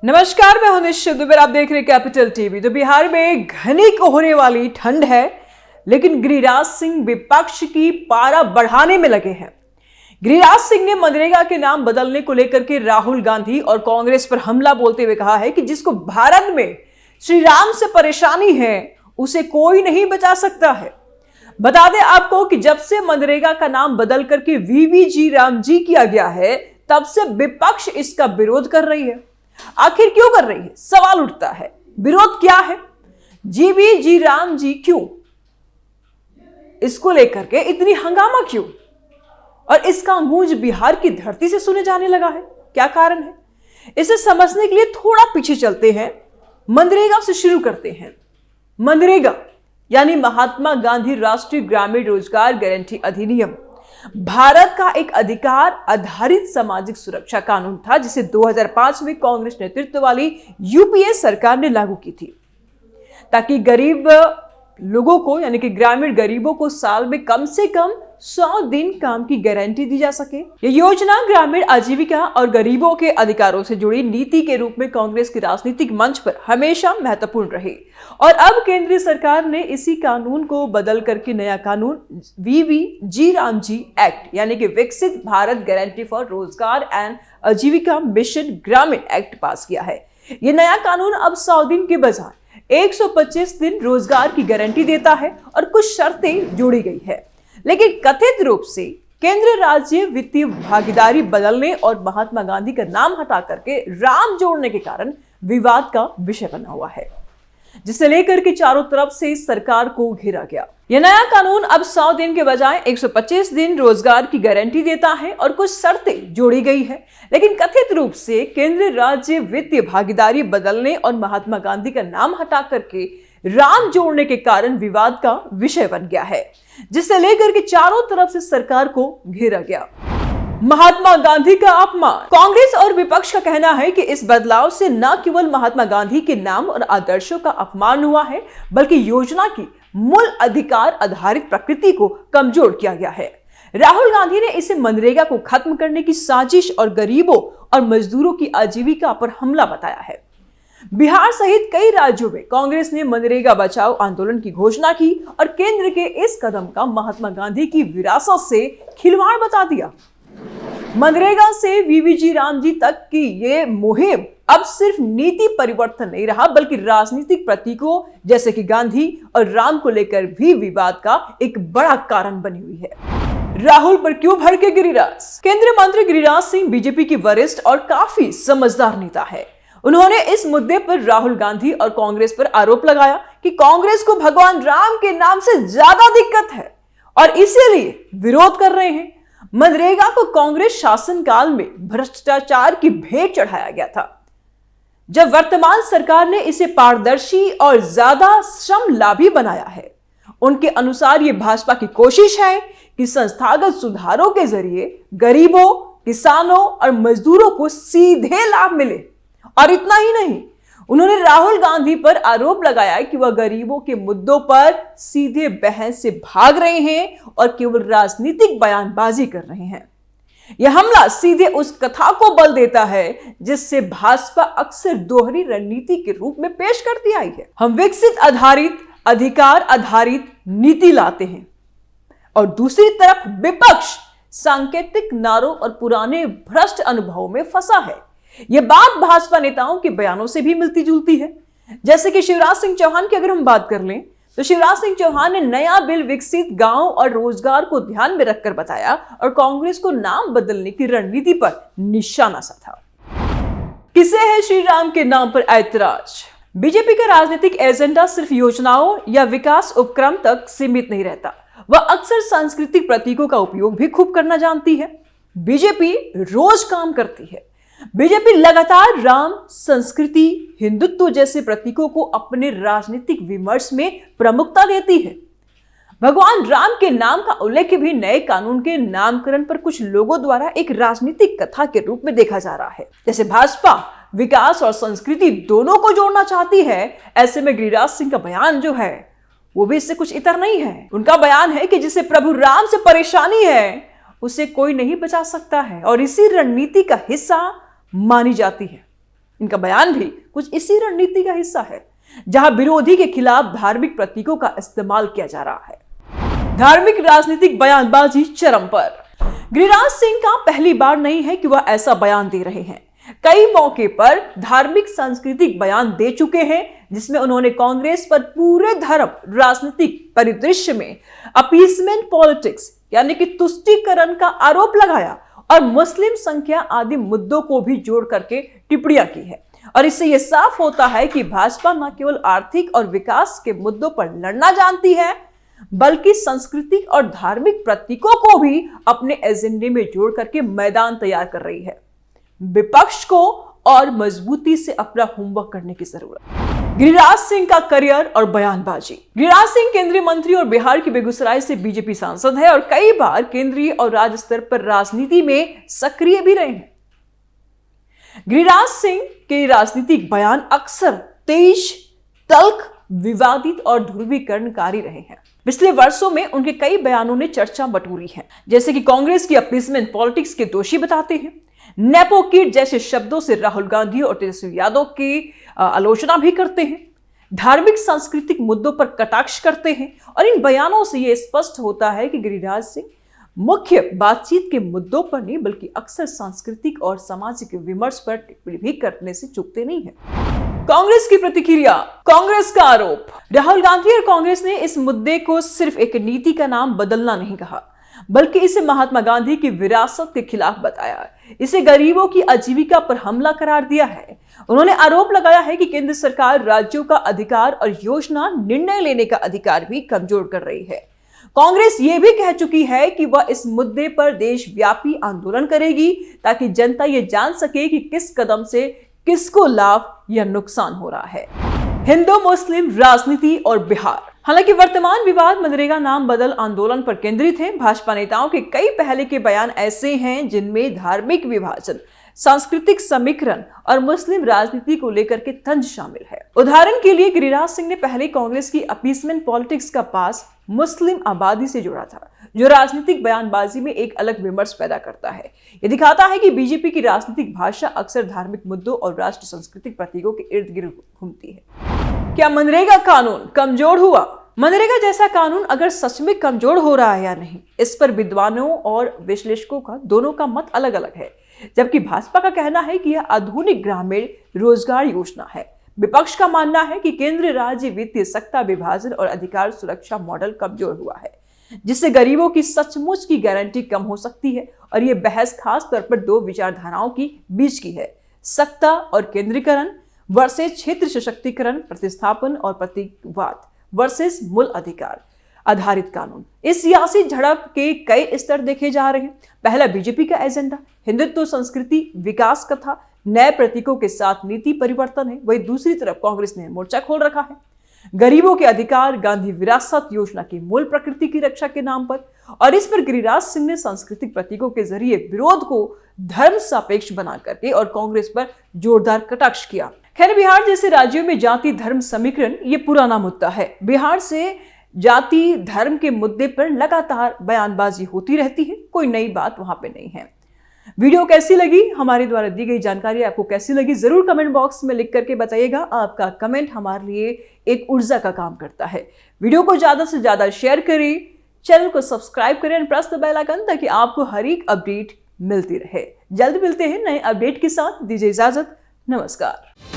नमस्कार, मैं हूं निश्चित दुबे, आप देख रहे हैं कैपिटल टीवी। तो बिहार में घनी कोहरे वाली ठंड है, लेकिन गिरिराज सिंह विपक्ष की पारा बढ़ाने में लगे हैं। गिरिराज सिंह ने मनरेगा के नाम बदलने को लेकर के राहुल गांधी और कांग्रेस पर हमला बोलते हुए कहा है कि जिसको भारत में श्री राम से परेशानी है उसे कोई नहीं बचा सकता है। बता दें आपको कि जब से मनरेगा का नाम बदल करके वीवीजी राम जी किया गया है, तब से विपक्ष इसका विरोध कर रही है। आखिर क्यों कर रही है, सवाल उठता है। विरोध क्या है, जीवीजी राम जी क्यों, इसको लेकर के इतनी हंगामा क्यों, और इसका गूंज बिहार की धरती से सुने जाने लगा है, क्या कारण है? इसे समझने के लिए थोड़ा पीछे चलते हैं, मनरेगा से शुरू करते हैं। मनरेगा यानी महात्मा गांधी राष्ट्रीय ग्रामीण रोजगार गारंटी अधिनियम भारत का एक अधिकार आधारित सामाजिक सुरक्षा कानून था, जिसे 2005 में कांग्रेस नेतृत्व वाली यूपीए सरकार ने लागू की थी, ताकि गरीब लोगों को यानी कि ग्रामीण गरीबों को साल में कम से कम 100 दिन काम की गारंटी दी जा सके। यह योजना ग्रामीण आजीविका और गरीबों के अधिकारों से जुड़ी नीति के रूप में कांग्रेस के राजनीतिक मंच पर हमेशा महत्वपूर्ण रही, और अब केंद्रीय सरकार ने इसी कानून को बदल करके नया कानून वीवीजी राम जी एक्ट यानी कि विकसित भारत गारंटी फॉर रोजगार एंड आजीविका मिशन ग्रामीण एक्ट पास किया है। यह नया कानून अब 100 दिन के बजाय 125 दिन रोजगार की गारंटी देता है और कुछ शर्तें जोड़ी गई है, लेकिन कथित रूप से केंद्र राज्य वित्तीय भागीदारी बदलने और महात्मा गांधी का नाम हटा करके राम जोड़ने के कारण विवाद का विषय बना हुआ है, जिसे लेकर के चारों तरफ से सरकार को घेरा गया। यह नया कानून अब 100 दिन के बजाय 125 दिन रोजगार की गारंटी देता है और कुछ शर्तें जोड़ी गई है, लेकिन कथित रूप से केंद्र राज्य वित्तीय भागीदारी बदलने और महात्मा गांधी का नाम हटा करके राम जोड़ने के कारण विवाद का विषय बन गया है, जिसे लेकर के चारों तरफ से सरकार को घेरा गया। महात्मा गांधी का अपमान। कांग्रेस और विपक्ष का कहना है कि इस बदलाव से न केवल महात्मा गांधी के नाम और आदर्शों का अपमान हुआ है, बल्कि योजना की मूल अधिकार आधारित प्रकृति को कमजोर किया गया है। राहुल गांधी ने इसे मनरेगा को खत्म करने की साजिश और गरीबों और मजदूरों की आजीविका पर हमला बताया है। बिहार सहित कई राज्यों में कांग्रेस ने मनरेगा बचाओ आंदोलन की घोषणा की और केंद्र के इस कदम का महात्मा गांधी की विरासत से खिलवाड़ बता दिया। मनरेगा से वीवीजी राम जी तक की ये मुहिम अब सिर्फ नीति परिवर्तन नहीं रहा, बल्कि राजनीतिक प्रतीकों जैसे कि गांधी और राम को लेकर भी विवाद का एक बड़ा कारण बनी हुई है। राहुल पर क्यों भड़के गिरिराज? केंद्रीय मंत्री गिरिराज सिंह बीजेपी की वरिष्ठ और काफी समझदार नेता है। उन्होंने इस मुद्दे पर राहुल गांधी और कांग्रेस पर आरोप लगाया कि कांग्रेस को भगवान राम के नाम से ज्यादा दिक्कत है और इसीलिए विरोध कर रहे हैं। मनरेगा को कांग्रेस शासनकाल में भ्रष्टाचार की भेंट चढ़ाया गया था, जब वर्तमान सरकार ने इसे पारदर्शी और ज्यादा श्रम लाभी बनाया है। उनके अनुसार यह भाजपा की कोशिश है कि संस्थागत सुधारों के जरिए गरीबों, किसानों और मजदूरों को सीधे लाभ मिले। और इतना ही नहीं, उन्होंने राहुल गांधी पर आरोप लगाया कि वह गरीबों के मुद्दों पर सीधे बहस से भाग रहे हैं और केवल राजनीतिक बयानबाजी कर रहे हैं। यह हमला सीधे उस कथा को बल देता है जिससे भाजपा अक्सर दोहरी रणनीति के रूप में पेश करती आई है। हम विकसित आधारित, अधिकार आधारित नीति लाते हैं और दूसरी तरफ विपक्ष सांकेतिक नारों और पुराने भ्रष्ट अनुभवों में फंसा है। यह बात भाजपा नेताओं के बयानों से भी मिलती जुलती है। जैसे कि शिवराज सिंह चौहान की अगर हम बात कर लें, तो शिवराज सिंह चौहान ने नया बिल विकसित गांव और रोजगार को ध्यान में रखकर बताया और कांग्रेस को नाम बदलने की रणनीति पर निशाना साधा। किसे है श्री राम के नाम पर ऐतराज? बीजेपी का राजनीतिक एजेंडा सिर्फ योजनाओं या विकास उपक्रम तक सीमित नहीं रहता, वह अक्सर सांस्कृतिक प्रतीकों का उपयोग भी खूब करना जानती है। बीजेपी रोज काम करती है। बीजेपी लगातार राम, संस्कृति, हिंदुत्व जैसे प्रतीकों को अपने राजनीतिक विमर्श में प्रमुखता देती है। भगवान राम के नाम का उल्लेख भी नए कानून के नामकरण पर कुछ लोगों द्वारा एक राजनीतिक कथा के रूप में देखा जा रहा है। जैसे भाजपा विकास और संस्कृति दोनों को जोड़ना चाहती है, ऐसे में गिरिराज सिंह का बयान जो है वो भी इससे कुछ इतर नहीं है। उनका बयान है कि जिसे प्रभु राम से परेशानी है उसे कोई नहीं बचा सकता है और इसी रणनीति का हिस्सा मानी जाती है। इनका बयान भी कुछ इसी रणनीति का हिस्सा है, जहां विरोधी के खिलाफ धार्मिक प्रतीकों का इस्तेमाल किया जा रहा है। धार्मिक राजनीतिक बयानबाजी चरम पर। गिरिराज सिंह का पहली बार नहीं है कि वह ऐसा बयान दे रहे हैं। कई मौके पर धार्मिक सांस्कृतिक बयान दे चुके हैं, जिसमें उन्होंने कांग्रेस पर पूरे धर्म राजनीतिक परिदृश्य में अपीसमेंट पॉलिटिक्स यानी कि तुष्टीकरण का आरोप लगाया और मुस्लिम संख्या आदि मुद्दों को भी जोड़ करके टिप्पणियां की है। और इससे यह साफ होता है कि भाजपा न केवल आर्थिक और विकास के मुद्दों पर लड़ना जानती है, बल्कि सांस्कृतिक और धार्मिक प्रतीकों को भी अपने एजेंडे में जोड़ करके मैदान तैयार कर रही है। विपक्ष को और मजबूती से अपना होमवर्क करने की जरूरत। गिरिराज सिंह का करियर और बयानबाजी। गिरिराज सिंह केंद्रीय मंत्री और बिहार के बेगूसराय से बीजेपी सांसद है और कई बार केंद्रीय और राज्य स्तर पर राजनीति में सक्रिय भी रहे हैं। गिरिराज सिंह के राजनीतिक बयान अक्सर तेज, तल्ख, विवादित और ध्रुवीकरणकारी रहे हैं। पिछले वर्षों में उनके कई बयानों ने चर्चा बटोरी है, जैसे कि कांग्रेस की अपीसमेंट पॉलिटिक्स के दोषी बताते हैं, नेपो किड जैसे शब्दों से राहुल गांधी और तेजस्वी यादव की आलोचना भी करते हैं, धार्मिक सांस्कृतिक मुद्दों पर कटाक्ष करते हैं। और इन बयानों से यह स्पष्ट होता है कि गिरिराज सिंह मुख्य बातचीत के मुद्दों पर नहीं, बल्कि अक्सर सांस्कृतिक और सामाजिक विमर्श पर टिप्पणी भी करने से चूकते नहीं है। कांग्रेस की प्रतिक्रिया। कांग्रेस का आरोप। राहुल गांधी और कांग्रेस ने इस मुद्दे को सिर्फ एक नीति का नाम बदलना नहीं कहा, बल्कि इसे महात्मा गांधी की विरासत के खिलाफ बताया। इसे गरीबों की आजीविका पर हमला करार दिया है। उन्होंने आरोप लगाया है कि केंद्र सरकार राज्यों का अधिकार और योजना निर्णय लेने का अधिकार भी कमजोर कर रही है। कांग्रेस ये भी कह चुकी है कि वह इस मुद्दे पर देशव्यापी आंदोलन करेगी, ताकि जनता ये जान सके कि किस कदम से किसको लाभ या नुकसान हो रहा है। हिंदू मुस्लिम राजनीति और बिहार। हालांकि वर्तमान विवाद मनरेगा नाम बदल आंदोलन पर केंद्रित है। भाजपा नेताओं के कई पहले के बयान ऐसे हैं जिनमें धार्मिक विभाजन, सांस्कृतिक समीकरण और मुस्लिम राजनीति को लेकर के तंज शामिल है। उदाहरण के लिए गिरिराज सिंह ने पहले कांग्रेस की अपीसमेंट पॉलिटिक्स का पास मुस्लिम आबादी से जोड़ा था, जो राजनीतिक बयानबाजी में एक अलग विमर्श पैदा करता है। यह दिखाता है कि बीजेपी की राजनीतिक भाषा अक्सर धार्मिक मुद्दों और राष्ट्र सांस्कृतिक प्रतीकों के इर्द गिर्द घूमती है। क्या मनरेगा कानून कमजोर हुआ? मनरेगा जैसा कानून अगर सच में कमजोर हो रहा है या नहीं, इस पर विद्वानों और विश्लेषकों का दोनों का मत अलग अलग है। जबकि भाजपा का कहना है कि यह आधुनिक ग्रामीण रोजगार योजना है, विपक्ष का मानना है कि केंद्र राज्य वित्तीय सत्ता विभाजन और अधिकार सुरक्षा मॉडल कमजोर हुआ है, जिससे गरीबों की सचमुच की गारंटी कम हो सकती है। और यह बहस खास तौर पर दो विचारधाराओं की बीच की है, सत्ता और केंद्रीकरण वर्सेस क्षेत्र सशक्तिकरण, प्रतिस्थापन और प्रतीकवाद वर्सेस मूल अधिकार आधारित कानून। इस सियासी झड़प के कई स्तर देखे जा रहे हैं। पहला बीजेपी का एजेंडा हिंदुत्व, संस्कृति, विकास कथा, नए प्रतीकों के साथ नीति परिवर्तन है। वही दूसरी तरफ कांग्रेस ने मोर्चा खोल रखा है गरीबों के अधिकार, गांधी विरासत योजना की मूल प्रकृति की रक्षा के नाम पर। और इस पर गिरिराज सिंह ने सांस्कृतिक प्रतीकों के जरिए विरोध को धर्म सापेक्ष बना करके और कांग्रेस पर जोरदार कटाक्ष किया। खैर, बिहार जैसे राज्यों में जाति धर्म समीकरण ये पुराना मुद्दा है। बिहार से जाति धर्म के मुद्दे पर लगातार बयानबाजी होती रहती है, कोई नई बात वहां पे नहीं है। वीडियो कैसी लगी, हमारे द्वारा दी गई जानकारी आपको कैसी लगी, जरूर कमेंट बॉक्स में लिख करके बताइएगा। आपका कमेंट हमारे लिए एक ऊर्जा का काम करता है। वीडियो को ज्यादा से ज्यादा शेयर करें, चैनल को सब्सक्राइब करें और प्रेस द बेल आइकन, ताकि आपको हर एक अपडेट मिलती रहे। जल्द मिलते हैं नए अपडेट के साथ। दीजिए इजाजत, नमस्कार।